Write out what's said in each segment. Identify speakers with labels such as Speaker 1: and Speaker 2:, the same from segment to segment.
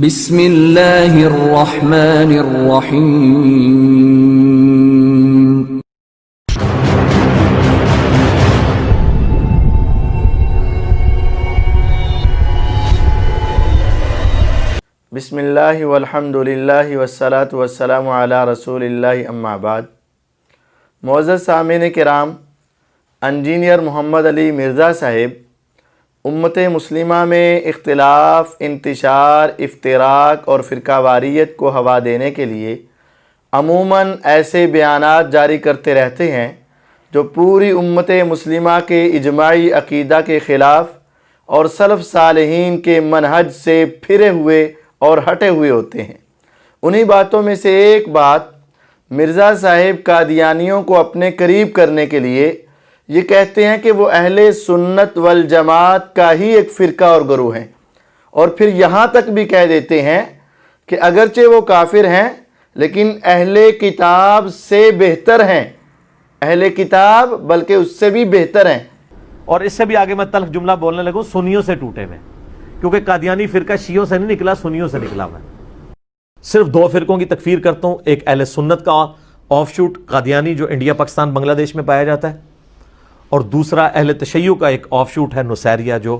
Speaker 1: بسم اللہ الرحمن الرحیم۔
Speaker 2: بسم اللہ والحمد للہ والصلاة والسلام علی رسول اللہ اما بعد۔ معزز سامعین کرام، انجینئر محمد علی مرزا صاحب امت مسلمہ میں اختلاف، انتشار، افتراق اور فرقہ واریت کو ہوا دینے کے لیے عموماً ایسے بیانات جاری کرتے رہتے ہیں جو پوری امت مسلمہ کے اجماعی عقیدہ کے خلاف اور سلف صالحین کے منہج سے پھرے ہوئے اور ہٹے ہوئے ہوتے ہیں۔ انہی باتوں میں سے ایک بات، مرزا صاحب قادیانیوں کو اپنے قریب کرنے کے لیے یہ کہتے ہیں کہ وہ اہل سنت والجماعت کا ہی ایک فرقہ اور گروہ ہیں، اور پھر یہاں تک بھی کہہ دیتے ہیں کہ اگرچہ وہ کافر ہیں لیکن اہل کتاب سے بہتر ہیں، اہل کتاب بلکہ اس سے بھی بہتر ہیں۔
Speaker 3: اور اس سے بھی آگے میں تلخ جملہ بولنے لگوں، سنیوں سے ٹوٹے ہوئے، کیونکہ قادیانی فرقہ شیعوں سے نہیں نکلا، سنیوں سے نکلا ہوا ہے۔ صرف دو فرقوں کی تکفیر کرتا ہوں، ایک اہل سنت کا آف شوٹ قادیانی جو انڈیا، پاکستان، بنگلہ دیش میں پایا جاتا ہے، اور دوسرا اہل تشیع کا ایک آف شوٹ ہے نصیریہ جو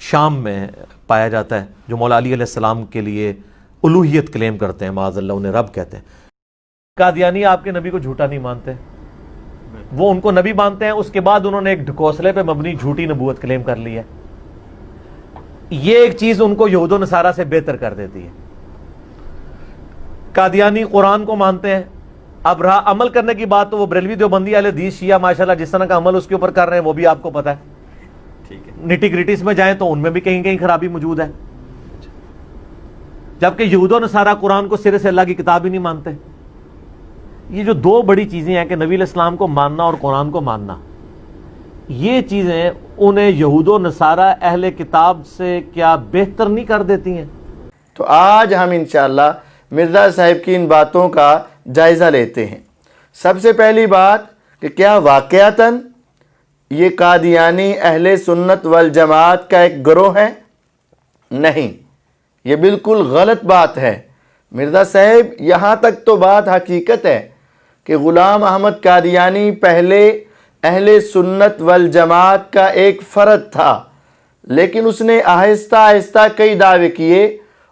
Speaker 3: شام میں پایا جاتا ہے، جو مولا علی علیہ السلام کے لیے الوہیت کلیم کرتے ہیں، معاذ اللہ انہیں رب کہتے ہیں۔ قادیانی آپ کے نبی کو جھوٹا نہیں مانتے، وہ ان کو نبی مانتے ہیں، اس کے بعد انہوں نے ایک ڈھکوسلے پہ مبنی جھوٹی نبوت کلیم کر لی ہے۔ یہ ایک چیز ان کو یہود و نصارہ سے بہتر کر دیتی ہے۔ قادیانی قرآن کو مانتے ہیں، اب رہا عمل کرنے کی بات تو وہ بریلوی دیوبندی اہل حدیث شیعہ ماشاءاللہ جس طرح کا عمل اس کے اوپر کر رہے ہیں وہ بھی آپ کو پتہ ہے۔ نٹی گریٹیز میں جائیں تو ان میں بھی کہیں کہیں خرابی موجود ہے، جبکہ یہود و نصارہ قرآن کو سرے سے اللہ کی کتاب ہی نہیں مانتے۔ یہ جو دو بڑی چیزیں ہیں کہ نبی علیہ السلام کو ماننا اور قرآن کو ماننا، یہ چیزیں انہیں یہود و نصارہ اہل کتاب سے کیا بہتر نہیں کر دیتی ہیں؟
Speaker 2: تو آج ہم انشاءاللہ مرزا صاحب کی ان باتوں کا جائزہ لیتے ہیں۔ سب سے پہلی بات کہ کیا واقعتاً یہ قادیانی اہل سنت والجماعت کا ایک گروہ ہے؟ نہیں، یہ بالکل غلط بات ہے۔ مرزا صاحب یہاں تک تو بات حقیقت ہے کہ غلام احمد قادیانی پہلے اہل سنت والجماعت کا ایک فرد تھا، لیکن اس نے آہستہ آہستہ کئی دعوے کیے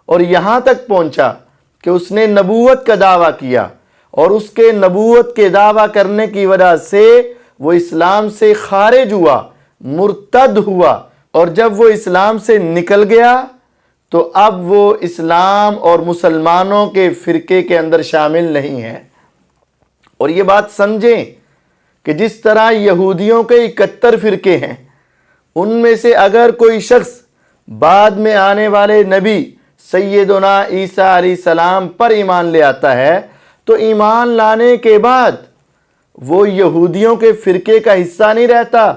Speaker 2: اور یہاں تک پہنچا کہ اس نے نبوت کا دعویٰ کیا، اور اس کے نبوت کے دعویٰ کرنے کی وجہ سے وہ اسلام سے خارج ہوا، مرتد ہوا، اور جب وہ اسلام سے نکل گیا تو اب وہ اسلام اور مسلمانوں کے فرقے کے اندر شامل نہیں ہے۔ اور یہ بات سمجھیں کہ جس طرح یہودیوں کے 71 فرقے ہیں، ان میں سے اگر کوئی شخص بعد میں آنے والے نبی سیدنا عیسیٰ علیہ السلام پر ایمان لے آتا ہے تو ایمان لانے کے بعد وہ یہودیوں کے فرقے کا حصہ نہیں رہتا،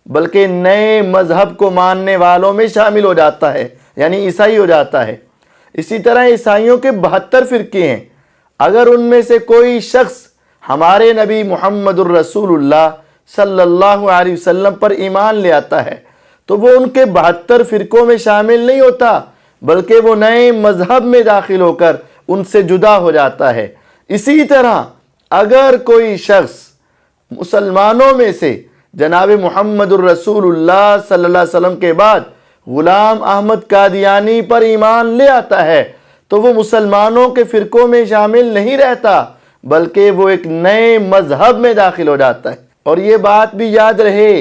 Speaker 2: بلکہ نئے مذہب کو ماننے والوں میں شامل ہو جاتا ہے، یعنی عیسائی ہو جاتا ہے۔ اسی طرح عیسائیوں کے 72 فرقے ہیں، اگر ان میں سے کوئی شخص ہمارے نبی محمد الرسول اللہ صلی اللہ علیہ وسلم پر ایمان لے آتا ہے تو وہ ان کے 72 فرقوں میں شامل نہیں ہوتا، بلکہ وہ نئے مذہب میں داخل ہو کر ان سے جدا ہو جاتا ہے۔ اسی طرح اگر کوئی شخص مسلمانوں میں سے جناب محمد الرسول اللہ صلی اللہ علیہ وسلم کے بعد غلام احمد قادیانی پر ایمان لے آتا ہے تو وہ مسلمانوں کے فرقوں میں شامل نہیں رہتا، بلکہ وہ ایک نئے مذہب میں داخل ہو جاتا ہے۔ اور یہ بات بھی یاد رہے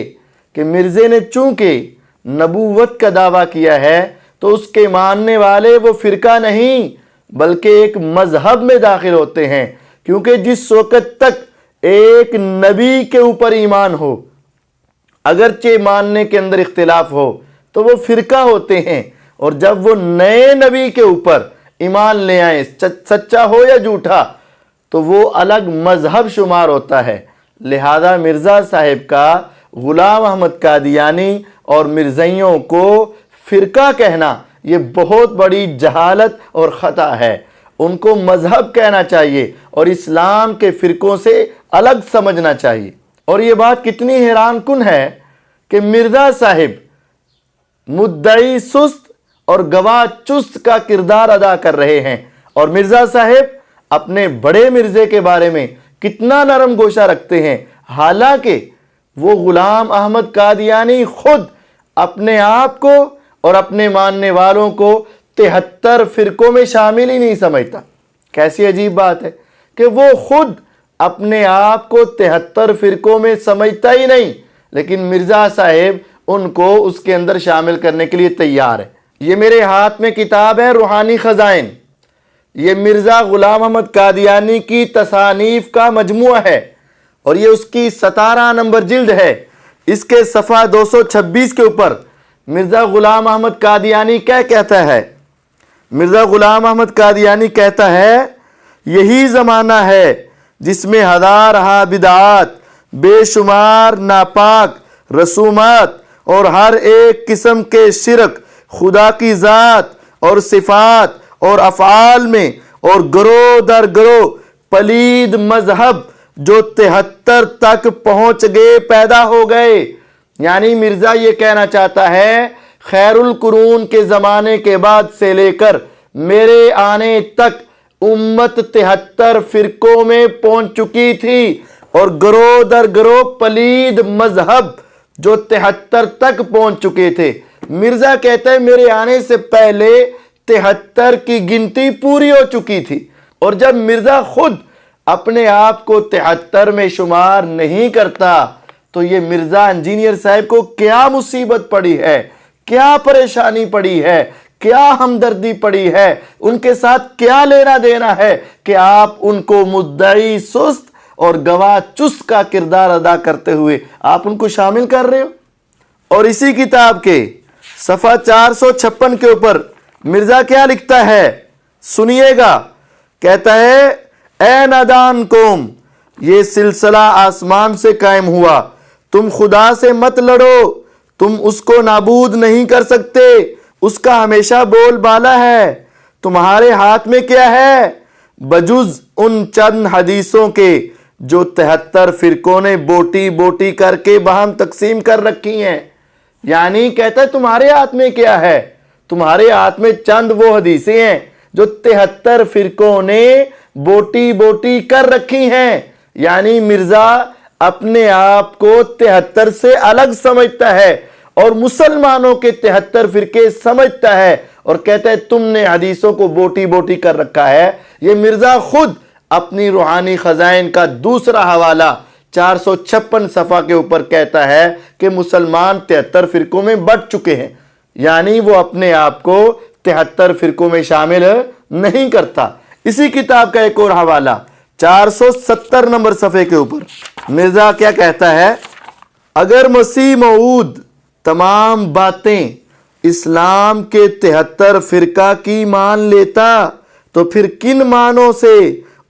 Speaker 2: کہ مرزے نے چونکہ نبوت کا دعویٰ کیا ہے تو اس کے ماننے والے وہ فرقہ نہیں بلکہ ایک مذہب میں داخل ہوتے ہیں، کیونکہ جس وقت تک ایک نبی کے اوپر ایمان ہو، اگرچہ ماننے کے اندر اختلاف ہو، تو وہ فرقہ ہوتے ہیں، اور جب وہ نئے نبی کے اوپر ایمان لے آئیں، سچا ہو یا جھوٹا، تو وہ الگ مذہب شمار ہوتا ہے۔ لہذا مرزا صاحب کا غلام احمد قادیانی اور مرزائیوں کو فرقہ کہنا یہ بہت بڑی جہالت اور خطا ہے۔ ان کو مذہب کہنا چاہیے اور اسلام کے فرقوں سے الگ سمجھنا چاہیے۔ اور یہ بات کتنی حیران کن ہے کہ مرزا صاحب مدعی سست اور گواہ چست کا کردار ادا کر رہے ہیں۔ اور مرزا صاحب اپنے بڑے مرزے کے بارے میں کتنا نرم گوشہ رکھتے ہیں، حالانکہ وہ غلام احمد قادیانی خود اپنے آپ کو اور اپنے ماننے والوں کو 73 فرقوں میں شامل ہی نہیں سمجھتا۔ کیسی عجیب بات ہے کہ وہ خود اپنے آپ کو 73 فرقوں میں سمجھتا ہی نہیں، لیکن مرزا صاحب ان کو اس کے اندر شامل کرنے کے لیے تیار ہے۔ یہ میرے ہاتھ میں کتاب ہے روحانی خزائن، یہ مرزا غلام احمد قادیانی کی تصانیف کا مجموعہ ہے، اور یہ اس کی 17 نمبر جلد ہے۔ اس کے صفحہ 226 کے اوپر مرزا غلام احمد قادیانی کیا کہتا ہے؟ مرزا غلام احمد قادیانی کہتا ہے، یہی زمانہ ہے جس میں ہزارہا بدعات، بے شمار ناپاک رسومات اور ہر ایک قسم کے شرک خدا کی ذات اور صفات اور افعال میں، اور گروہ در گروہ پلید مذہب جو 73 تک پہنچ گئے پیدا ہو گئے۔ یعنی مرزا یہ کہنا چاہتا ہے خیر القرون کے زمانے کے بعد سے لے کر میرے آنے تک امت 73 فرقوں میں پہنچ چکی تھی، اور گروہ در گروہ پلید مذہب جو 73 تک پہنچ چکے تھے۔ مرزا کہتا ہے میرے آنے سے پہلے 73 کی گنتی پوری ہو چکی تھی، اور جب مرزا خود اپنے آپ کو 73 میں شمار نہیں کرتا تو یہ مرزا انجینئر صاحب کو کیا مصیبت پڑی ہے، کیا پریشانی پڑی ہے، کیا ہمدردی پڑی ہے، ان کے ساتھ کیا لینا دینا ہے کہ آپ ان کو مدعی سست اور گواہ چست کا کردار ادا کرتے ہوئے آپ ان کو شامل کر رہے ہو۔ اور اسی کتاب کے صفحہ 456 کے اوپر مرزا کیا لکھتا ہے، سنیے گا۔ کہتا ہے، اے نادان قوم، یہ سلسلہ آسمان سے قائم ہوا، تم خدا سے مت لڑو، تم اس کو نابود نہیں کر سکتے، اس کا ہمیشہ بول بالا ہے۔ تمہارے ہاتھ میں کیا ہے؟ بجز ان چند حدیثوں کے جو 73 فرقوں نے بوٹی بوٹی کر کے باہم تقسیم کر رکھی ہیں۔ یعنی کہتا ہے تمہارے ہاتھ میں کیا ہے؟ تمہارے ہاتھ میں چند وہ حدیثیں ہیں جو 73 فرقوں نے بوٹی بوٹی کر رکھی ہیں۔ یعنی مرزا اپنے آپ کو 73 سے الگ سمجھتا ہے اور مسلمانوں کے 73 فرقے سمجھتا ہے، اور کہتا ہے تم نے حدیثوں کو بوٹی بوٹی کر رکھا ہے۔ یہ مرزا خود اپنی روحانی خزائن کا دوسرا حوالہ 456 صفحہ کے اوپر کہتا ہے کہ مسلمان 73 فرقوں میں بٹ چکے ہیں، یعنی وہ اپنے آپ کو 73 فرقوں میں شامل نہیں کرتا۔ اسی کتاب کا ایک اور حوالہ 470 نمبر صفحے کے اوپر مرزا کیا کہتا ہے، اگر مسیح موعود تمام باتیں اسلام کے 73 فرقہ کی مان لیتا تو پھر کن معنوں سے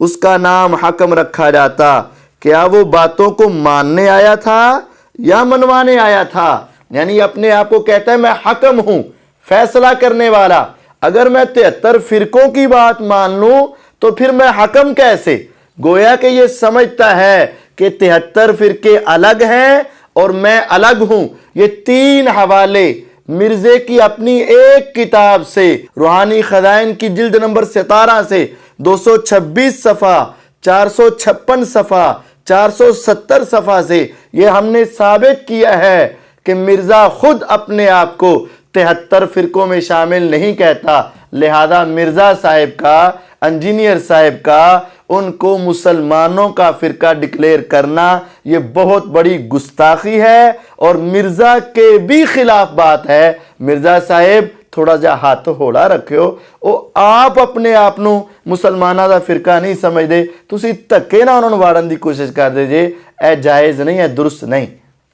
Speaker 2: اس کا نام حکم رکھا جاتا؟ کیا وہ باتوں کو ماننے آیا تھا یا منوانے آیا تھا؟ یعنی اپنے آپ کو کہتا ہے میں حکم ہوں، فیصلہ کرنے والا۔ اگر میں 73 فرقوں کی بات مان لوں تو پھر میں حکم کیسے؟ گویا کہ یہ سمجھتا ہے کہ 73 فرقے الگ ہیں اور میں الگ ہوں۔ یہ 3 حوالے مرزے کی اپنی ایک کتاب سے، روحانی خزائن کی جلد نمبر 17 سے 226 صفحہ، 456 صفحہ، 470 صفحہ سے یہ ہم نے ثابت کیا ہے کہ مرزا خود اپنے آپ کو 73 فرقوں میں شامل نہیں کہتا، لہذا مرزا صاحب کا، انجینئر صاحب کا ان کو مسلمانوں کا فرقہ ڈکلیئر کرنا یہ بہت بڑی گستاخی ہے اور مرزا کے بھی خلاف بات ہے۔ مرزا صاحب تھوڑا جا ہاتھ ہولا رکھو، او آپ اپنے آپ نو مسلمانہ دا فرقہ نہیں سمجھ دے، تسی تکے نہ انہوں وارن دی کوشش کر دے جے، اے جائز نہیں ہے، درست نہیں۔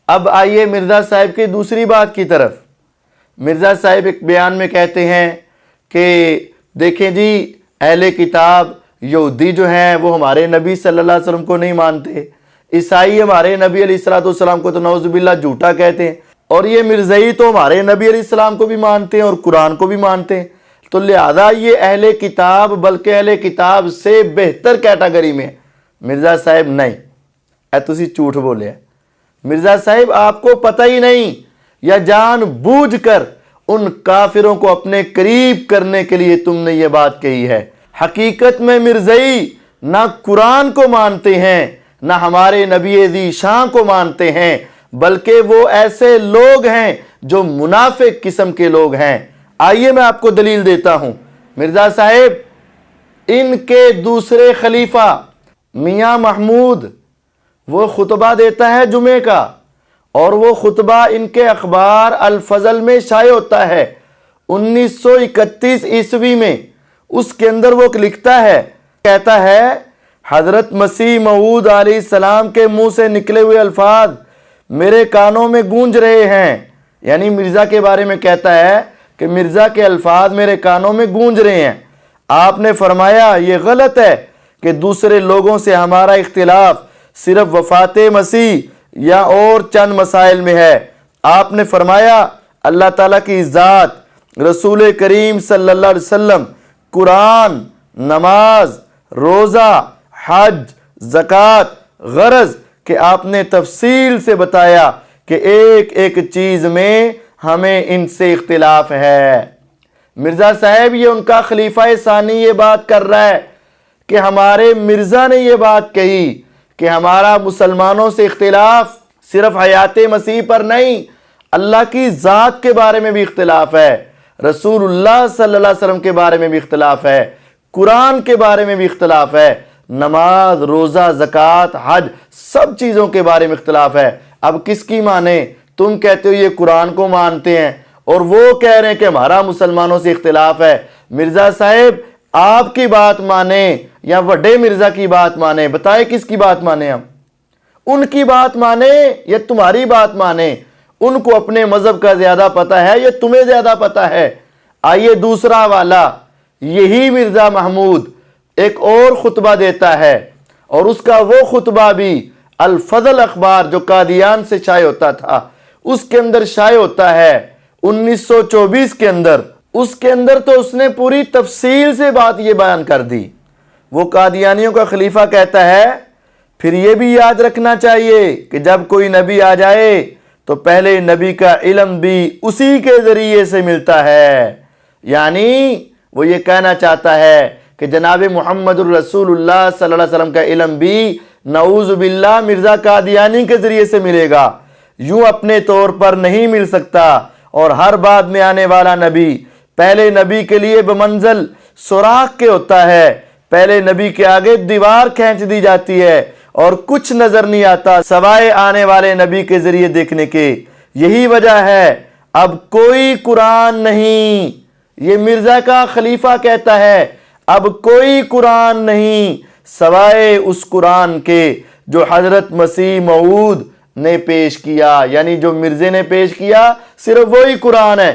Speaker 2: اب آئیے مرزا صاحب کی دوسری بات کی طرف۔ مرزا صاحب ایک بیان میں کہتے ہیں کہ دیکھیں جی اہل کتاب یہودی جو ہیں وہ ہمارے نبی صلی اللہ علیہ وسلم کو نہیں مانتے، عیسائی ہمارے نبی علیہ السلام کو تو نعوذ باللہ جھوٹا کہتے ہیں، اور یہ مرزائی تو ہمارے نبی علیہ السلام کو بھی مانتے ہیں اور قرآن کو بھی مانتے ہیں، تو لہذا یہ اہل کتاب بلکہ اہل کتاب سے بہتر کیٹیگری میں۔ مرزا صاحب نہیں، اے تسی جھوٹ بولے ہیں۔ مرزا صاحب آپ کو پتہ ہی نہیں یا جان بوجھ کر ان کافروں کو اپنے قریب کرنے کے لیے تم نے یہ بات کہی ہے۔ حقیقت میں مرزائی نہ قرآن کو مانتے ہیں نہ ہمارے نبی ذی شان کو مانتے ہیں، بلکہ وہ ایسے لوگ ہیں جو منافق قسم کے لوگ ہیں۔ آئیے میں آپ کو دلیل دیتا ہوں۔ مرزا صاحب، ان کے دوسرے خلیفہ میاں محمود وہ خطبہ دیتا ہے جمعے کا، اور وہ خطبہ ان کے اخبار الفضل میں شائع ہوتا ہے 1931 عیسوی میں۔ اس کے اندر وہ لکھتا ہے، کہتا ہے حضرت مسیح موعود علیہ السلام کے منہ سے نکلے ہوئے الفاظ میرے کانوں میں گونج رہے ہیں، یعنی مرزا کے بارے میں کہتا ہے کہ مرزا کے الفاظ میرے کانوں میں گونج رہے ہیں۔ آپ نے فرمایا یہ غلط ہے کہ دوسرے لوگوں سے ہمارا اختلاف صرف وفات مسیح یا اور چند مسائل میں ہے۔ آپ نے فرمایا اللہ تعالیٰ کی ذات، رسول کریم صلی اللہ علیہ وسلم، قرآن، نماز، روزہ، حج، زکوٰۃ، غرض کہ آپ نے تفصیل سے بتایا کہ ایک ایک چیز میں ہمیں ان سے اختلاف ہے۔ مرزا صاحب، یہ ان کا خلیفہ ثانی یہ بات کر رہا ہے کہ ہمارے مرزا نے یہ بات کہی کہ ہمارا مسلمانوں سے اختلاف صرف حیات مسیح پر نہیں، اللہ کی ذات کے بارے میں بھی اختلاف ہے، رسول اللہ صلی اللہ علیہ وسلم کے بارے میں بھی اختلاف ہے، قرآن کے بارے میں بھی اختلاف ہے، نماز، روزہ، زکوٰۃ، حج، سب چیزوں کے بارے میں اختلاف ہے۔ اب کس کی مانے؟ تم کہتے ہو یہ قرآن کو مانتے ہیں اور وہ کہہ رہے ہیں کہ ہمارا مسلمانوں سے اختلاف ہے۔ مرزا صاحب، آپ کی بات مانیں یا وڈے مرزا کی بات مانیں؟ بتائیں کس کی بات مانیں ہم؟ ان کی بات مانیں یا تمہاری بات مانیں؟ ان کو اپنے مذہب کا زیادہ پتہ ہے یا تمہیں زیادہ پتہ ہے؟ آئیے دوسرا والا، یہی مرزا محمود ایک اور خطبہ دیتا ہے، اور اس کا وہ خطبہ بھی الفضل اخبار جو قادیان سے شائع ہوتا تھا اس کے اندر شائع ہوتا ہے 1924 کے اندر۔ اس کے اندر تو اس نے پوری تفصیل سے بات یہ بیان کر دی۔ وہ قادیانیوں کا خلیفہ کہتا ہے پھر یہ بھی یاد رکھنا چاہیے کہ جب کوئی نبی آ جائے تو پہلے نبی کا علم بھی اسی کے ذریعے سے ملتا ہے، یعنی وہ یہ کہنا چاہتا ہے کہ جناب محمد الرسول اللہ صلی اللہ علیہ وسلم کا علم بھی نعوذ باللہ مرزا قادیانی کے ذریعے سے ملے گا، یوں اپنے طور پر نہیں مل سکتا۔ اور ہر بعد میں آنے والا نبی پہلے نبی کے لیے بمنزل سوراخ کے ہوتا ہے، پہلے نبی کے آگے دیوار کھینچ دی جاتی ہے اور کچھ نظر نہیں آتا سوائے آنے والے نبی کے ذریعے دیکھنے کے۔ یہی وجہ ہے اب کوئی قرآن نہیں، یہ مرزا کا خلیفہ کہتا ہے اب کوئی قرآن نہیں سوائے اس قرآن کے جو حضرت مسیح موعود نے پیش کیا، یعنی جو مرزے نے پیش کیا صرف وہی قرآن ہے۔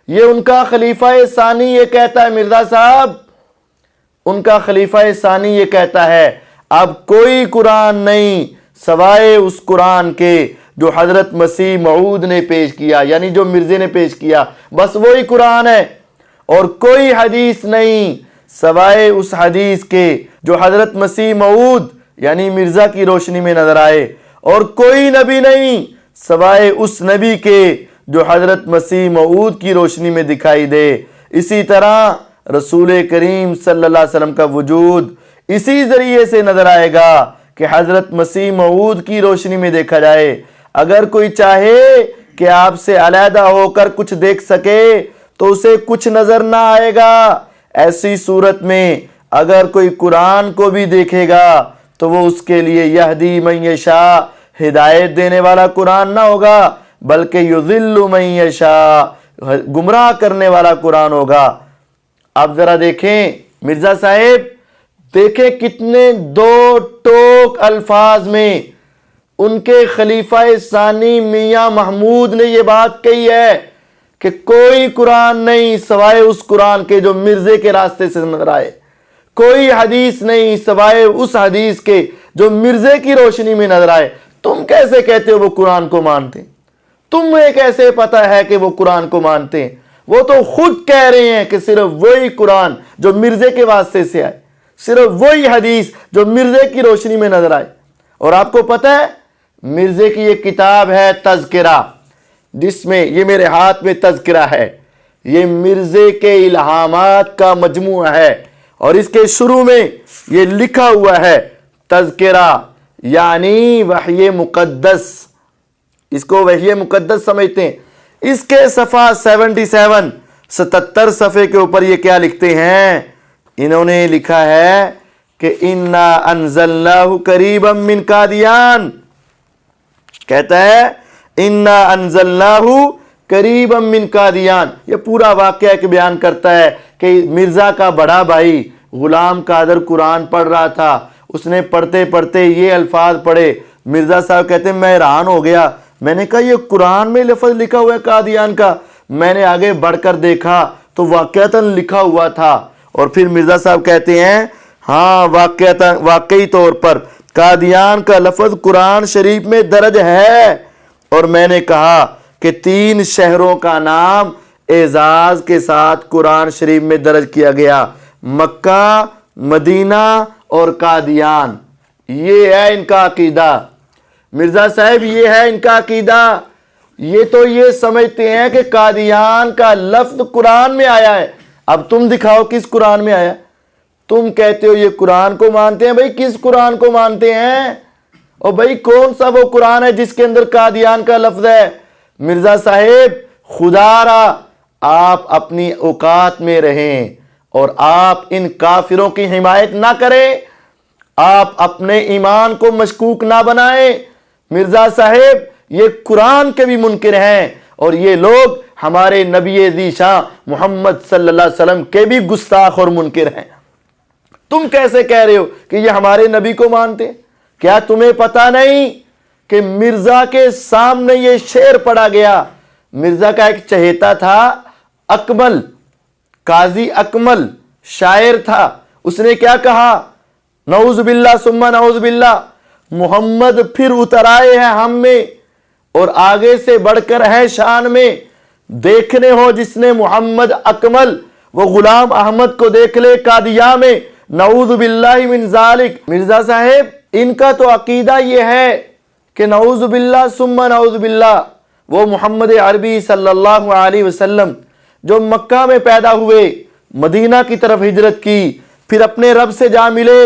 Speaker 2: یہ ان کا خلیفہ ثانی یہ کہتا ہے، مرزا صاحب ان کا خلیفہ ثانی یہ کہتا ہے اب کوئی قرآن نہیں سوائے اس قرآن کے جو حضرت مسیح موعود نے پیش کیا، یعنی جو مرزے نے پیش کیا، بس وہی قرآن ہے، اور کوئی حدیث نہیں سوائے اس حدیث کے جو حضرت مسیح موعود یعنی مرزا کی روشنی میں نظر آئے، اور کوئی نبی نہیں سوائے اس نبی کے جو حضرت مسیح موعود کی روشنی میں دکھائی دے۔ اسی طرح رسول کریم صلی اللہ علیہ وسلم کا وجود اسی ذریعے سے نظر آئے گا کہ حضرت مسیح موعود کی روشنی میں دیکھا جائے۔ اگر کوئی چاہے کہ آپ سے علیحدہ ہو کر کچھ دیکھ سکے تو اسے کچھ نظر نہ آئے گا۔ ایسی صورت میں اگر کوئی قرآن کو بھی دیکھے گا تو وہ اس کے لیے یہدی من یشاء، ہدایت دینے والا قرآن نہ ہوگا، بلکہ یضل من یشاء، گمراہ کرنے والا قرآن ہوگا۔ اب ذرا دیکھیں مرزا صاحب، دیکھیں کتنے دو ٹوک الفاظ میں ان کے خلیفہ ثانی میاں محمود نے یہ بات کہی ہے کہ کوئی قرآن نہیں سوائے اس قرآن کے جو مرزے کے راستے سے نظر آئے، کوئی حدیث نہیں سوائے اس حدیث کے جو مرزے کی روشنی میں نظر آئے۔ تم کیسے کہتے ہو وہ قرآن کو مانتے؟ تمہیں کیسے پتہ ہے کہ وہ قرآن کو مانتے ہیں؟ وہ تو خود کہہ رہے ہیں کہ صرف وہی قرآن جو مرزے کے واسطے سے آئے، صرف وہی حدیث جو مرزے کی روشنی میں نظر آئے۔ اور آپ کو پتہ ہے مرزے کی یہ کتاب ہے تذکرہ، جس میں یہ میرے ہاتھ میں تذکرہ ہے، یہ مرزے کے الہامات کا مجموعہ ہے، اور اس کے شروع میں یہ لکھا ہوا ہے تذکرہ یعنی وحی مقدس، اس کو وحی مقدس سمجھتے ہیں۔ اس کے صفحہ 77 صفحے کے اوپر یہ کیا لکھتے ہیں؟ انہوں نے لکھا ہے کہ اِنَّا أَنزَلْنَاهُ قَرِيبًا مِّن قادیان، کہتا ہے اِنَّا أَنزَلْنَاهُ قَرِيبًا مِّن قادیان۔ یہ پورا واقعہ کہ بیان کرتا ہے کہ مرزا کا بڑا بھائی غلام قادر قرآن پڑھ رہا تھا، اس نے پڑھتے پڑھتے یہ الفاظ پڑھے، مرزا صاحب کہتے ہیں میں حیران ہو گیا، میں نے کہا یہ قرآن میں لفظ لکھا ہوا ہے قادیان کا؟ میں نے آگے بڑھ کر دیکھا تو واقعتاً لکھا ہوا تھا، اور پھر مرزا صاحب کہتے ہیں ہاں واقعی طور پر قادیان کا لفظ قرآن شریف میں درج ہے، اور میں نے کہا کہ 3 شہروں کا نام اعزاز کے ساتھ قرآن شریف میں درج کیا گیا، مکہ، مدینہ اور قادیان۔ یہ ہے ان کا عقیدہ، مرزا صاحب یہ ہے ان کا عقیدہ۔ یہ تو یہ سمجھتے ہیں کہ قادیان کا لفظ قرآن میں آیا ہے، اب تم دکھاؤ کس قرآن میں آیا؟ تم کہتے ہو یہ قرآن کو مانتے ہیں، بھائی کس قرآن کو مانتے ہیں؟ اور بھائی کون سا وہ قرآن ہے جس کے اندر قادیان کا لفظ ہے؟ مرزا صاحب خدا را آپ اپنی اوقات میں رہیں اور آپ ان کافروں کی حمایت نہ کریں، آپ اپنے ایمان کو مشکوک نہ بنائیں۔ مرزا صاحب یہ قرآن کے بھی منکر ہیں، اور یہ لوگ ہمارے نبی ذیشان محمد صلی اللہ علیہ وسلم کے بھی گستاخ اور منکر ہیں۔ تم کیسے کہہ رہے ہو کہ یہ ہمارے نبی کو مانتے ہیں؟ کیا تمہیں پتا نہیں کہ مرزا کے سامنے یہ شعر پڑھا گیا؟ مرزا کا ایک چہیتا تھا اکمل، قاضی اکمل شاعر تھا، اس نے کیا کہا؟ نعوذ باللہ ثم نعوذ باللہ، محمد پھر اتر آئے ہیں ہم میں اور آگے سے بڑھ کر ہے شان میں، دیکھنے ہو جس نے محمد اکمل وہ غلام احمد کو دیکھ لے قادیہ میں، نعوذ باللہ من ذالک۔ مرزا صاحب ان کا تو عقیدہ یہ ہے کہ نعوذ باللہ ثم نعوذ باللہ، وہ محمد عربی صلی اللہ علیہ وسلم جو مکہ میں پیدا ہوئے، مدینہ کی طرف ہجرت کی، پھر اپنے رب سے جا ملے،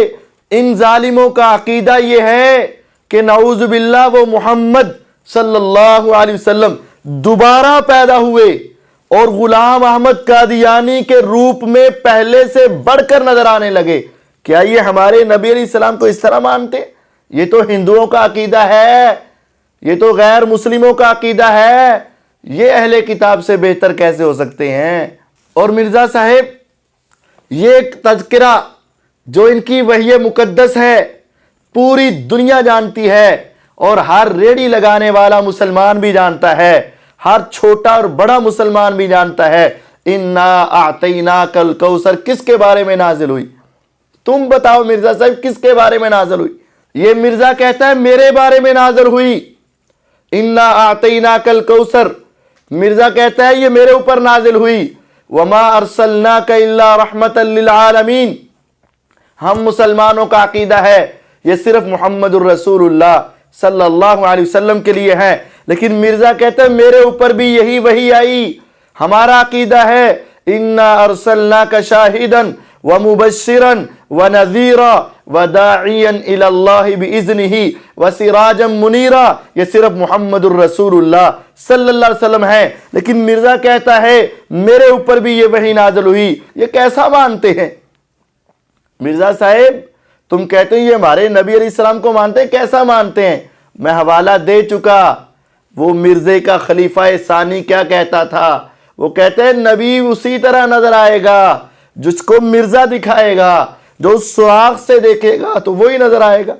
Speaker 2: ان ظالموں کا عقیدہ یہ ہے کہ نعوذ باللہ وہ محمد صلی اللہ علیہ وسلم دوبارہ پیدا ہوئے اور غلام احمد قادیانی کے روپ میں پہلے سے بڑھ کر نظر آنے لگے۔ کیا یہ ہمارے نبی علیہ السلام کو اس طرح مانتے؟ یہ تو ہندوؤں کا عقیدہ ہے، یہ تو غیر مسلموں کا عقیدہ ہے، یہ اہل کتاب سے بہتر کیسے ہو سکتے ہیں؟ اور مرزا صاحب یہ ایک تذکرہ جو ان کی وحی مقدس ہے پوری دنیا جانتی ہے، اور ہر ریڑھی لگانے والا مسلمان بھی جانتا ہے، ہر چھوٹا اور بڑا مسلمان بھی جانتا ہے۔ اِنَّا أَعْطَيْنَاكَ الْكَوْثَرَ کس کے بارے میں نازل ہوئی؟ تم بتاؤ مرزا صاحب کس کے بارے میں نازل ہوئی؟ یہ مرزا کہتا ہے میرے بارے میں نازل ہوئی، اِنَّا أَعْطَيْنَاكَ الْكَوْثَرَ، مرزا کہتا ہے یہ میرے اوپر نازل ہوئی۔ وَمَا أَرْسَلْنَاكَ إِلَّا رَحْمَةً لِلْعَالَمِينَ، ہم مسلمانوں کا عقیدہ ہے یہ صرف محمد الرسول اللہ صلی اللہ علیہ وسلم کے لیے ہے، لیکن مرزا کہتا ہے میرے اوپر بھی یہی وحی آئی۔ ہمارا عقیدہ ہے اِنَّا أَرْسَلْنَاكَ شَاهِدًا وَمُبَشِّرًا وَنَذِيرًا وَدَاعِيًا إِلَى اللَّهِ بِإِذْنِهِ وَسِرَاجًا مُنِيرًا، یہ صرف محمد الرسول اللہ صلی اللہ علیہ وسلم ہے، لیکن مرزا کہتا ہے میرے اوپر بھی یہ وحی نازل ہوئی۔ یہ کیسا مانتے ہیں مرزا صاحب؟ تم کہتے ہیں یہ ہمارے نبی علیہ السلام کو مانتے ہیں، کیسا مانتے ہیں؟ میں حوالہ دے چکا، وہ مرزے کا خلیفہ ثانی کیا کہتا تھا؟ وہ کہتے ہیں نبی اسی طرح نظر آئے گا جس کو مرزا دکھائے گا، جو سراغ سے دیکھے گا تو وہی نظر آئے گا۔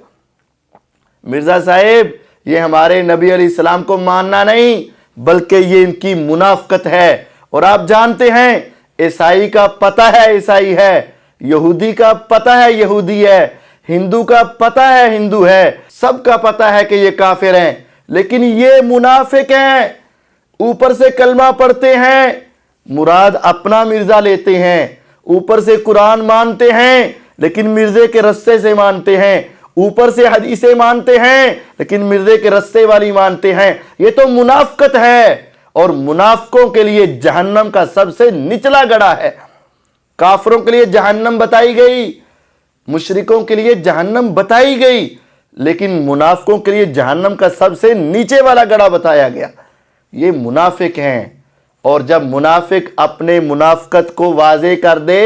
Speaker 2: مرزا صاحب یہ ہمارے نبی علیہ السلام کو ماننا نہیں بلکہ یہ ان کی منافقت ہے، اور آپ جانتے ہیں عیسائی کا پتہ ہے عیسائی ہے، یہودی کا پتہ ہے یہودی ہے، ہندو کا پتہ ہے ہندو ہے، سب کا پتہ ہے کہ یہ کافر ہیں، لیکن یہ منافق ہیں، اوپر سے کلمہ پڑھتے ہیں، مراد اپنا مرزا لیتے ہیں، اوپر سے قرآن مانتے ہیں لیکن مرزے کے رستے سے مانتے ہیں، اوپر سے حدیثیں مانتے ہیں لیکن مرزے کے رستے والی مانتے ہیں۔ یہ تو منافقت ہے، اور منافقوں کے لیے جہنم کا سب سے نچلا گڑھا ہے۔ کافروں کے لیے جہنم بتائی گئی، مشرکوں کے لیے جہنم بتائی گئی، لیکن منافقوں کے لیے جہنم کا سب سے نیچے والا گڑھا بتایا گیا۔ یہ منافق ہیں، اور جب منافق اپنے منافقت کو واضح کر دے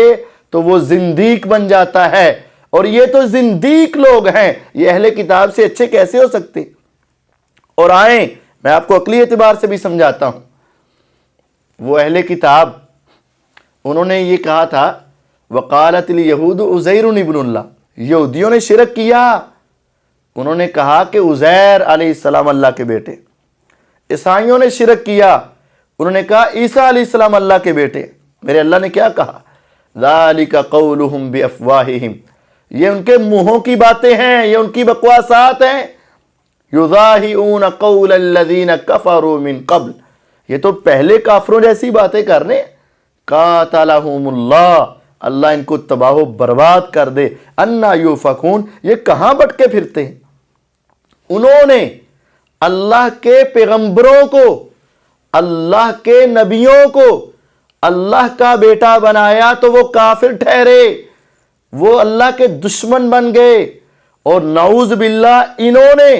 Speaker 2: تو وہ زندیق بن جاتا ہے، اور یہ تو زندیق لوگ ہیں، یہ اہل کتاب سے اچھے کیسے ہو سکتے؟ اور آئیں میں آپ کو عقلی اعتبار سے بھی سمجھاتا ہوں۔ وہ اہل کتاب انہوں نے یہ کہا تھا وقالت الیہود عزیر ابن اللہ، یہودیوں نے شرک کیا، انہوں نے کہا کہ عزیر علیہ السلام اللہ کے بیٹے۔ عیسائیوں نے شرک کیا، انہوں نے کہا عیسیٰ علیہ السلام اللہ کے بیٹے۔ میرے اللہ نے کیا کہا؟ ذالک قولہم بافواہہم، یہ ان کے منہوں کی باتیں ہیں، یہ ان کی بکواسات ہیں۔ یضاہئون قول الذین کفروا من قبل، یہ تو پہلے کافروں جیسی باتیں کر رہے ہیں۔ قاتلہم اللہ، اللہ ان کو تباہ و برباد کر دے۔ انا یوفکون، یہ کہاں بٹکے پھرتے ہیں؟ انہوں نے اللہ کے پیغمبروں کو، اللہ کے نبیوں کو اللہ کا بیٹا بنایا تو وہ کافر ٹھہرے، وہ اللہ کے دشمن بن گئے، اور نعوذ باللہ انہوں نے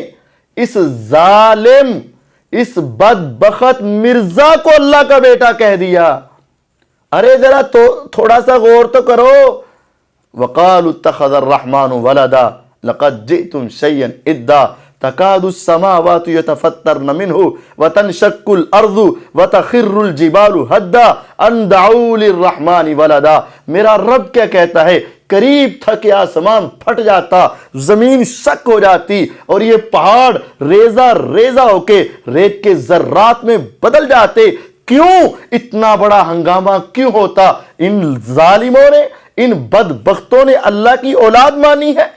Speaker 2: اس ظالم، اس بدبخت مرزا کو اللہ کا بیٹا کہہ دیا۔ ارے ذرا تھوڑا سا غور تو کرو۔ وقالوا اتخذ الرحمن ولدا لقد جئتم شيئا ادا تكاد السماوات يتفطرن منه وتنشق الارض وتخر الجبال هدا ان دعوا للرحمن ولدا۔ میرا رب کیا کہتا ہے؟ قریب تھا کہ آسمان پھٹ جاتا، زمین شک ہو جاتی، اور یہ پہاڑ ریزہ ریزہ ہو کے ریت کے ذرات میں بدل جاتے۔ کیوں اتنا بڑا ہنگامہ کیوں ہوتا؟ ان ظالموں نے، ان بدبختوں نے اللہ کی اولاد مانی ہے۔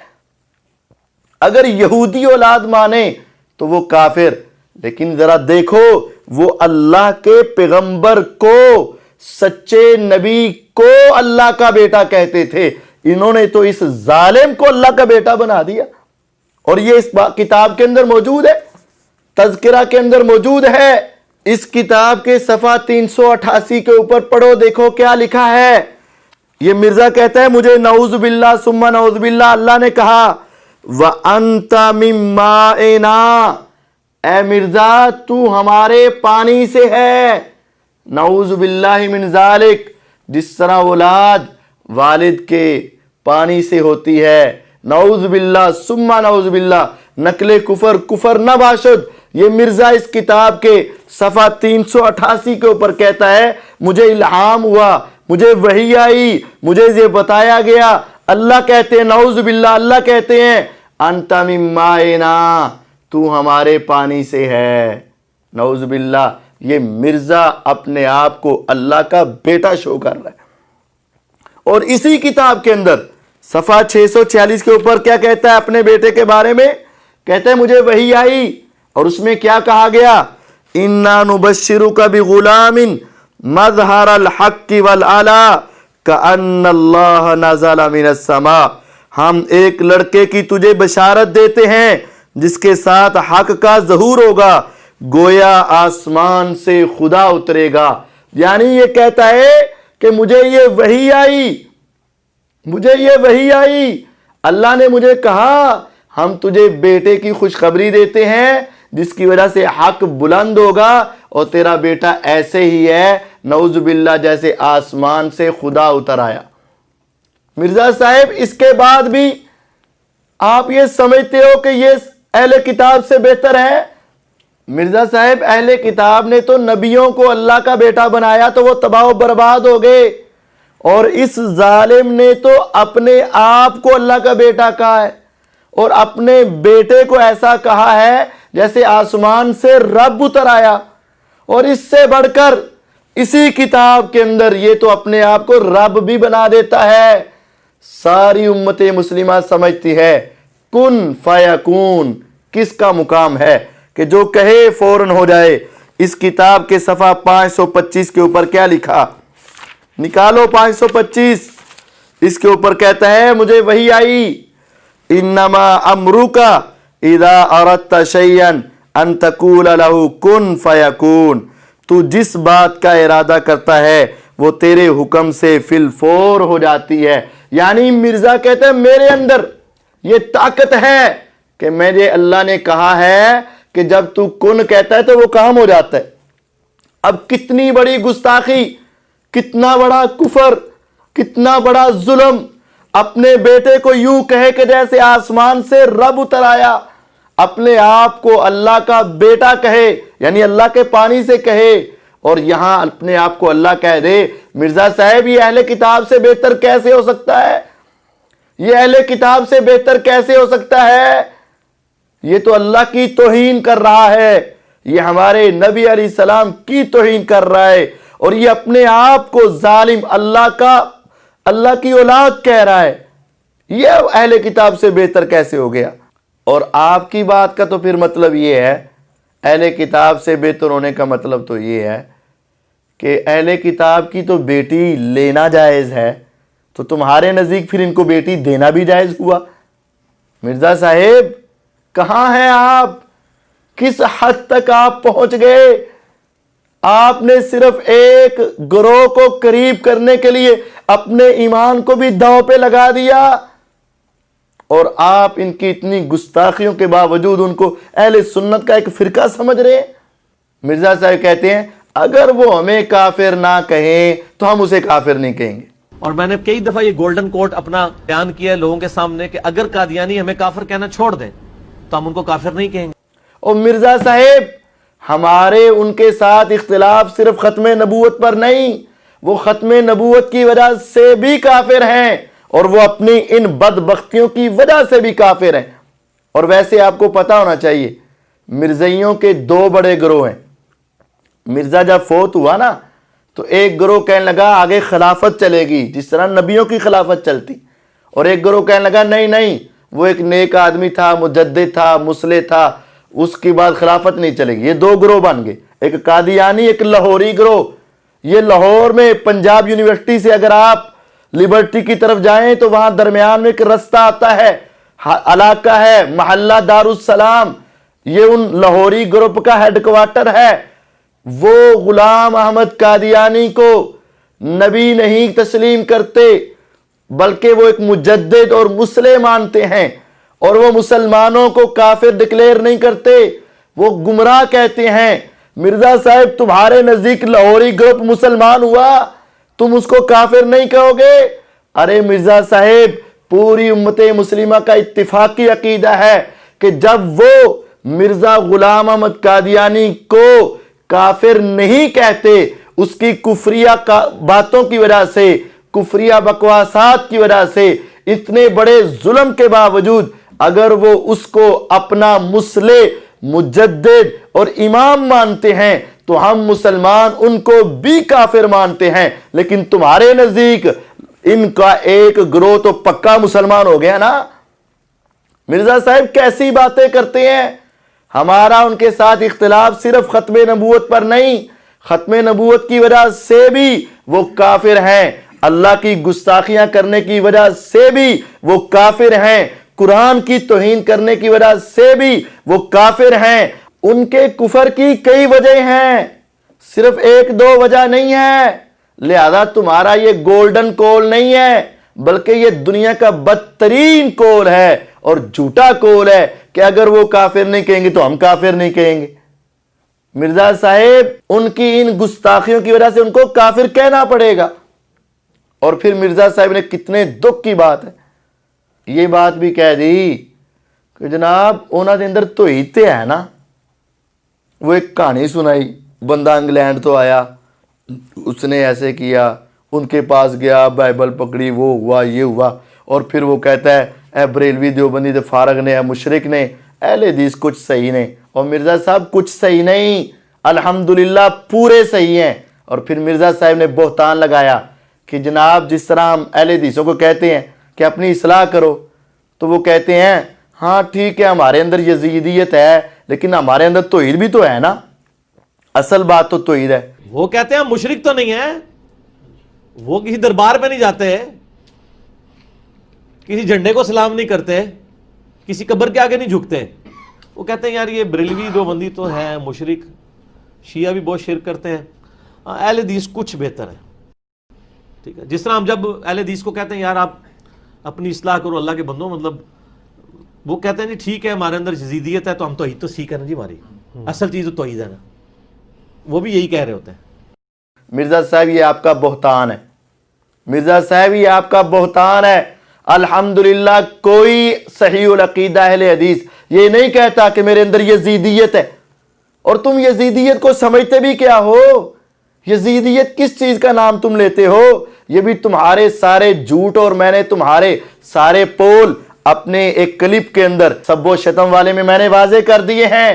Speaker 2: اگر یہودی اولاد مانے تو وہ کافر، لیکن ذرا دیکھو وہ اللہ کے پیغمبر کو، سچے نبی کو اللہ کا بیٹا کہتے تھے، انہوں نے تو اس ظالم کو اللہ کا بیٹا بنا دیا۔ اور یہ اس کتاب کے اندر موجود ہے، تذکرہ کے اندر موجود ہے۔ اس کتاب کے صفحہ 388 کے اوپر پڑھو، دیکھو کیا لکھا ہے۔ یہ مرزا کہتا ہے مجھے نعوذ باللہ ثم نعوذ باللہ اللہ نے کہا وَأَنْتَ مِن مَّائِنَا، اے مرزا تو ہمارے پانی سے ہے۔ نعوذ باللہ من ذالک، جس طرح اولاد والد کے پانی سے ہوتی ہے، نعوذ باللہ ثم نعوذ باللہ، نقل کفر کفر نہ باشد۔ یہ مرزا اس کتاب کے صفحہ 388 کے اوپر کہتا ہے مجھے الہام ہوا، مجھے وحی آئی، مجھے یہ بتایا گیا، اللہ کہتے ہیں نعوذ باللہ، اللہ کہتے ہیں انت من مائنا، تو ہمارے پانی سے ہے۔ نعوذ باللہ، یہ مرزا اپنے آپ کو اللہ کا بیٹا شو کر رہا ہے۔ اور اسی کتاب کے اندر صفحہ 646 کے اوپر کیا کہتا ہے اپنے بیٹے کے بارے میں؟ کہتا ہے مجھے وحی آئی، اور اس میں کیا کہا گیا؟ اِنَّا نُبَشِّرُكَ بِغُلَامٍ مَظْهَرَ الْحَقِّ وَالْعَلَىٰ كَأَنَّ اللَّهَ نَزَلَ مِنَ السَّمَاءِ، ہم ایک لڑکے کی تجھے بشارت دیتے ہیں جس کے ساتھ حق کا ظہور ہوگا، گویا آسمان سے خدا اترے گا۔ یعنی یہ کہتا ہے کہ مجھے یہ وحی آئی، مجھے یہ وحی آئی، اللہ نے مجھے کہا ہم تجھے بیٹے کی خوشخبری دیتے ہیں جس کی وجہ سے حق بلند ہوگا، اور تیرا بیٹا ایسے ہی ہے نعوذ باللہ جیسے آسمان سے خدا اتر آیا۔ مرزا صاحب اس کے بعد بھی آپ یہ سمجھتے ہو کہ یہ اہل کتاب سے بہتر ہے؟ مرزا صاحب اہل کتاب نے تو نبیوں کو اللہ کا بیٹا بنایا تو وہ تباہ و برباد ہو گئے، اور اس ظالم نے تو اپنے آپ کو اللہ کا بیٹا کہا ہے، اور اپنے بیٹے کو ایسا کہا ہے جیسے آسمان سے رب اتر آیا۔ اور اس سے بڑھ کر اسی کتاب کے اندر یہ تو اپنے آپ کو رب بھی بنا دیتا ہے۔ ساری امت مسلمہ سمجھتی ہے کن فیکون کس کا مقام ہے کہ جو کہے فوراً ہو جائے۔ اس کتاب کے صفحہ 525 کے اوپر کیا لکھا؟ نکالو 525، اس کے اوپر کہتا ہے مجھے وحی آئی انما امرک اذا اردت شیئا ان تقول له کن فیکون، تو جس بات کا ارادہ کرتا ہے وہ تیرے حکم سے فی الفور ہو جاتی ہے. یعنی مرزا کہتے ہیں میرے اندر یہ طاقت ہے کہ میرے اللہ نے کہا ہے کہ جب تو کن کہتا ہے تو وہ کام ہو جاتا ہے. اب کتنی بڑی گستاخی، کتنا بڑا کفر، کتنا بڑا ظلم، اپنے بیٹے کو یوں کہے کہ جیسے آسمان سے رب اتر آیا، اپنے آپ کو اللہ کا بیٹا کہے، یعنی اللہ کے پانی سے کہے، اور یہاں اپنے آپ کو اللہ کہہ دے. مرزا صاحب یہ اہل کتاب سے بہتر کیسے ہو سکتا ہے؟ یہ اہل کتاب سے بہتر کیسے ہو سکتا ہے؟ یہ تو اللہ کی توہین کر رہا ہے، یہ ہمارے نبی علیہ السلام کی توہین کر رہا ہے، اور یہ اپنے آپ کو ظالم اللہ کی اولاد کہہ رہا ہے. یہ اہل کتاب سے بہتر کیسے ہو گیا؟ اور آپ کی بات کا تو پھر مطلب یہ ہے، اہل کتاب سے بہتر ہونے کا مطلب تو یہ ہے کہ اہل کتاب کی تو بیٹی لینا جائز ہے، تو تمہارے نزدیک پھر ان کو بیٹی دینا بھی جائز ہوا. مرزا صاحب کہاں ہیں آپ؟ کس حد تک آپ پہنچ گئے؟ آپ نے صرف ایک گروہ کو قریب کرنے کے لیے اپنے ایمان کو بھی داؤ پہ لگا دیا، اور آپ ان کی اتنی گستاخیوں کے باوجود ان کو اہل سنت کا ایک فرقہ سمجھ رہے ہیں. مرزا صاحب کہتے ہیں اگر وہ ہمیں کافر نہ کہیں تو ہم اسے کافر نہیں کہیں گے.
Speaker 3: اور میں نے کئی دفعہ یہ گولڈن کوٹ اپنا بیان کیا ہے لوگوں کے سامنے کہ اگر قادیانی ہمیں کافر کہنا چھوڑ دیں تو ہم ان کو کافر نہیں کہیں گے.
Speaker 2: اور مرزا صاحب ہمارے ان کے ساتھ اختلاف صرف ختم نبوت پر نہیں، وہ ختم نبوت کی وجہ سے بھی کافر ہیں، اور وہ اپنی ان بدبختیوں کی وجہ سے بھی کافر ہیں. اور ویسے آپ کو پتا ہونا چاہیے مرزائیوں کے دو بڑے گروہ ہیں. مرزا جب فوت ہوا نا تو ایک گروہ کہنے لگا آگے خلافت چلے گی جس طرح نبیوں کی خلافت چلتی، اور ایک گروہ کہنے لگا نہیں وہ ایک نیک آدمی تھا، مجدد تھا، مصلح تھا، اس کی بعد خلافت نہیں چلے گی. یہ دو گروہ بن گئے، ایک قادیانی ایک لاہوری گروہ. یہ لاہور میں پنجاب یونیورسٹی سے اگر آپ لبرٹی کی طرف جائیں تو وہاں درمیان میں ایک رستہ آتا ہے، علاقہ ہے محلہ دارالسلام، یہ ان لاہوری گروپ کا ہیڈ کوارٹر ہے. وہ غلام احمد قادیانی کو نبی نہیں تسلیم کرتے بلکہ وہ ایک مجدد اور مصلح مانتے ہیں، اور وہ مسلمانوں کو کافر ڈکلیئر نہیں کرتے، وہ گمراہ کہتے ہیں. مرزا صاحب تمہارے نزدیک لاہوری گروپ مسلمان ہوا، تم اس کو کافر نہیں کہو گے؟ ارے مرزا صاحب پوری امت مسلمہ کا اتفاقی عقیدہ ہے کہ جب وہ مرزا غلام احمد قادیانی کو کافر نہیں کہتے، اس کی کفریہ باتوں کی وجہ سے، کفریہ بکواسات کی وجہ سے، اتنے بڑے ظلم کے باوجود اگر وہ اس کو اپنا مصلح، مجدد اور امام مانتے ہیں تو ہم مسلمان ان کو بھی کافر مانتے ہیں. لیکن تمہارے نزدیک ان کا ایک گروہ تو پکا مسلمان ہو گیا نا. مرزا صاحب کیسی باتیں کرتے ہیں؟ ہمارا ان کے ساتھ اختلاف صرف ختم نبوت پر نہیں، ختم نبوت کی وجہ سے بھی وہ کافر ہیں، اللہ کی گستاخیاں کرنے کی وجہ سے بھی وہ کافر ہیں، قرآن کی توہین کرنے کی وجہ سے بھی وہ کافر ہیں. ان کے کفر کی کئی وجہ ہیں، صرف ایک دو وجہ نہیں ہے. لہذا تمہارا یہ گولڈن کول نہیں ہے بلکہ یہ دنیا کا بدترین کول ہے اور جھوٹا کول ہے کہ اگر وہ کافر نہیں کہیں گے تو ہم کافر نہیں کہیں گے. مرزا صاحب ان کی ان گستاخیوں کی وجہ سے ان کو کافر کہنا پڑے گا. اور پھر مرزا صاحب نے کتنے دکھ کی بات ہے یہ بات بھی کہہ دی کہ جناب انہاں دے اندر توحید تے ہے نا. وہ ایک کہانی سنائی، بندہ انگلینڈ تو آیا، اس نے ایسے کیا، ان کے پاس گیا، بائبل پکڑی، وہ ہوا یہ ہوا، اور پھر وہ کہتا ہے اے بریلوی دیوبندی دے فارغ نے، اے مشرک نے، اہل حدیث کچھ صحیح نہیں. اور مرزا صاحب کچھ صحیح نہیں، الحمدللہ پورے صحیح ہیں. اور پھر مرزا صاحب نے بہتان لگایا کہ جناب جس طرح ہم اہل حدیثوں کو کہتے ہیں کہ اپنی اصلاح کرو، تو وہ کہتے ہیں ہاں ٹھیک ہے ہمارے اندر یزیدیت ہے لیکن ہمارے اندر توحید بھی تو ہے نا، اصل بات تو توحید ہے.
Speaker 3: وہ کہتے ہیں مشرک تو نہیں ہے، وہ کسی دربار پہ نہیں جاتے، کسی جھنڈے کو سلام نہیں کرتے، کسی قبر کے آگے نہیں جھکتے. وہ کہتے ہیں یار یہ بریلوی دیوبندی تو ہے مشرک، شیعہ بھی بہت شرک کرتے ہیں. اہل حدیث کچھ بہتر ہے. ٹھیک ہے, جس طرح ہم جب اہل حدیث کو کہتے ہیں یار آپ اپنی اصلاح کرو اللہ کے بندوں, مطلب وہ کہتے ہیں جی ٹھیک ہے ہمارے اندر یزیدیت ہے تو ہم توحید تو سیکھ ہے نا جی, ہماری اصل چیز تو توحید ہے نا. وہ بھی یہی کہہ رہے ہوتے ہیں.
Speaker 2: مرزا صاحب یہ آپ کا بہتان ہے, مرزا صاحب یہ آپ کا بہتان ہے. الحمدللہ کوئی صحیح العقیدہ اہل حدیث یہ نہیں کہتا کہ میرے اندر یزیدیت ہے. اور تم یزیدیت کو سمجھتے بھی کیا ہو؟ یزیدیت کس چیز کا نام تم لیتے ہو؟ یہ بھی تمہارے سارے جھوٹ, اور میں نے تمہارے سارے پول اپنے ایک کلپ کے اندر سب و شتم والے میں نے واضح کر دیے ہیں.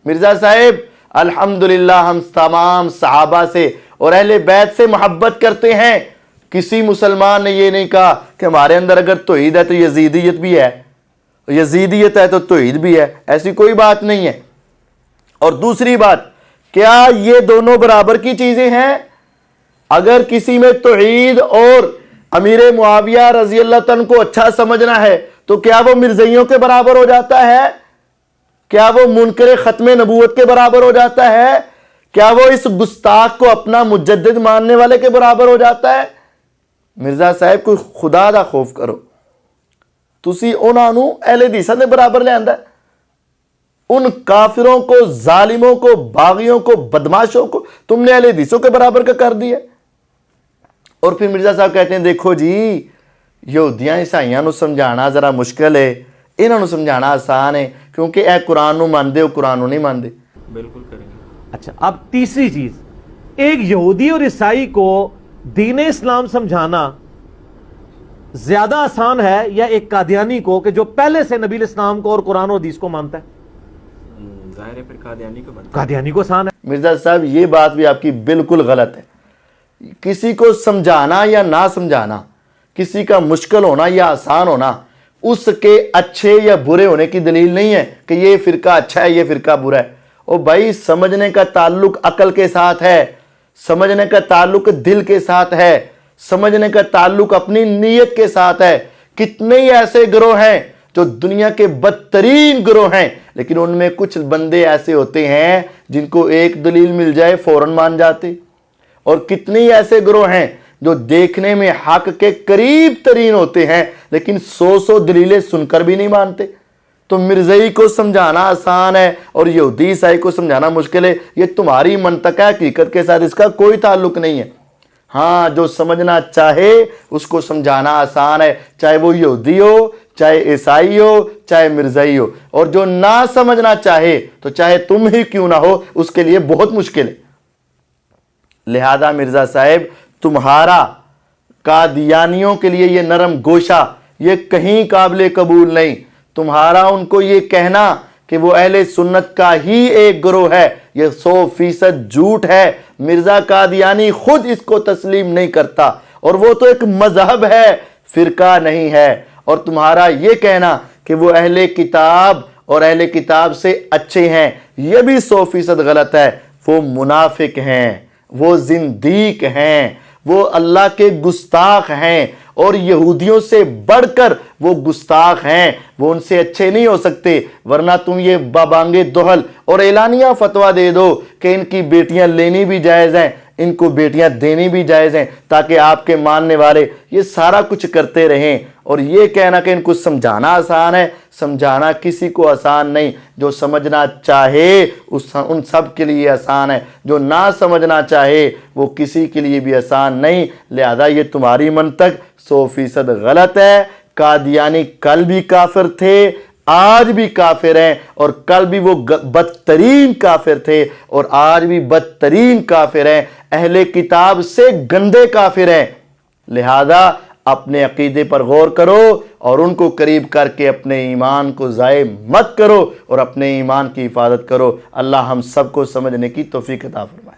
Speaker 2: مرزا صاحب الحمدللہ ہم تمام صحابہ سے اور اہل بیت سے محبت کرتے ہیں. کسی مسلمان نے یہ نہیں کہا کہ ہمارے اندر اگر توحید ہے تو یزیدیت بھی ہے, یزیدیت ہے تو توحید بھی ہے. ایسی کوئی بات نہیں ہے. اور دوسری بات, کیا یہ دونوں برابر کی چیزیں ہیں؟ اگر کسی میں توحید اور امیر معاویہ رضی اللہ عنہ کو اچھا سمجھنا ہے تو کیا وہ مرزائیوں کے برابر ہو جاتا ہے؟ کیا وہ منکر ختم نبوت کے برابر ہو جاتا ہے؟ کیا وہ اس گستاخ کو اپنا مجدد ماننے والے کے برابر ہو جاتا ہے؟ مرزا صاحب کوئی خدا دا خوف کرو. تسی انہاں نو اہل حدیثاں دے برابر لے آندا ہے. ان کافروں کو, ظالموں کو, باغیوں کو, بدماشوں کو تم نے اہل حدیثوں کے برابر کا کر دیا. اور پھر مرزا صاحب کہتے ہیں دیکھو جی یہودیاں عیسائیاں نو سمجھانا ذرا مشکل ہے, انہاں نو سمجھانا آسان ہے کیونکہ اے قرآن نو ماندے ہو, قرآن نو نہیں ماندے.
Speaker 3: بالکل کریں گے. اچھا اب تیسری چیز, ایک یہودی اور عیسائی کو دین اسلام سمجھانا زیادہ آسان ہے یا ایک قادیانی کو کہ جو پہلے سے نبی اسلام کو اور قرآن و حدیث کو مانتا ہے؟ ظاہر ہے پھر قادیانی کو آسان ہے.
Speaker 2: مرزا صاحب یہ بات بھی آپ کی بالکل غلط ہے. کسی کو سمجھانا یا نہ سمجھانا, کسی کا مشکل ہونا یا آسان ہونا اس کے اچھے یا برے ہونے کی دلیل نہیں ہے کہ یہ فرقہ اچھا ہے یہ فرقہ برا ہے. او بھائی سمجھنے کا تعلق عقل کے ساتھ ہے, سمجھنے کا تعلق دل کے ساتھ ہے, سمجھنے کا تعلق اپنی نیت کے ساتھ ہے. کتنے ہی ایسے گروہ ہیں جو دنیا کے بدترین گروہ ہیں لیکن ان میں کچھ بندے ایسے ہوتے ہیں جن کو ایک دلیل مل جائے فوراً مان جاتے, اور کتنے ہی ایسے گروہ ہیں جو دیکھنے میں حق کے قریب ترین ہوتے ہیں لیکن 100 دلیلیں سن کر بھی نہیں مانتے. تو مرزائی کو سمجھانا آسان ہے اور یہودی عیسائی کو سمجھانا مشکل ہے, یہ تمہاری منطق ہے, حقیقت کے ساتھ اس کا کوئی تعلق نہیں ہے. ہاں جو سمجھنا چاہے اس کو سمجھانا آسان ہے, چاہے وہ یہودی ہو, چاہے عیسائی ہو, چاہے مرزائی ہو. اور جو نہ سمجھنا چاہے تو چاہے تم ہی کیوں نہ ہو اس کے لیے بہت مشکل ہے. لہذا مرزا صاحب تمہارا قادیانیوں کے لیے یہ نرم گوشہ یہ کہیں قابل قبول نہیں. تمہارا ان کو یہ کہنا کہ وہ اہل سنت کا ہی ایک گروہ ہے یہ 100% جھوٹ ہے. مرزا قادیانی خود اس کو تسلیم نہیں کرتا, اور وہ تو ایک مذہب ہے, فرقہ نہیں ہے. اور تمہارا یہ کہنا کہ وہ اہل کتاب اور اہل کتاب سے اچھے ہیں یہ بھی 100% غلط ہے. وہ منافق ہیں, وہ زندیق ہیں, وہ اللہ کے گستاخ ہیں, اور یہودیوں سے بڑھ کر وہ گستاخ ہیں. وہ ان سے اچھے نہیں ہو سکتے, ورنہ تم یہ بابانگے دہل اور اعلانیہ فتویٰ دے دو کہ ان کی بیٹیاں لینی بھی جائز ہیں, ان کو بیٹیاں دینی بھی جائز ہیں, تاکہ آپ کے ماننے والے یہ سارا کچھ کرتے رہیں. اور یہ کہنا کہ ان کو سمجھانا آسان ہے, سمجھانا کسی کو آسان نہیں. جو سمجھنا چاہے ان سب کے لیے آسان ہے, جو نہ سمجھنا چاہے وہ کسی کے لیے بھی آسان نہیں. لہذا یہ تمہاری منطق 100% غلط ہے. قادیانی کل بھی کافر تھے, آج بھی کافر ہیں, اور کل بھی وہ بدترین کافر تھے اور آج بھی بدترین کافر ہیں. اہل کتاب سے گندے کافر ہیں. لہذا اپنے عقیدے پر غور کرو اور ان کو قریب کر کے اپنے ایمان کو ضائع مت کرو اور اپنے ایمان کی حفاظت کرو. اللہ ہم سب کو سمجھنے کی توفیق عطا فرمائے.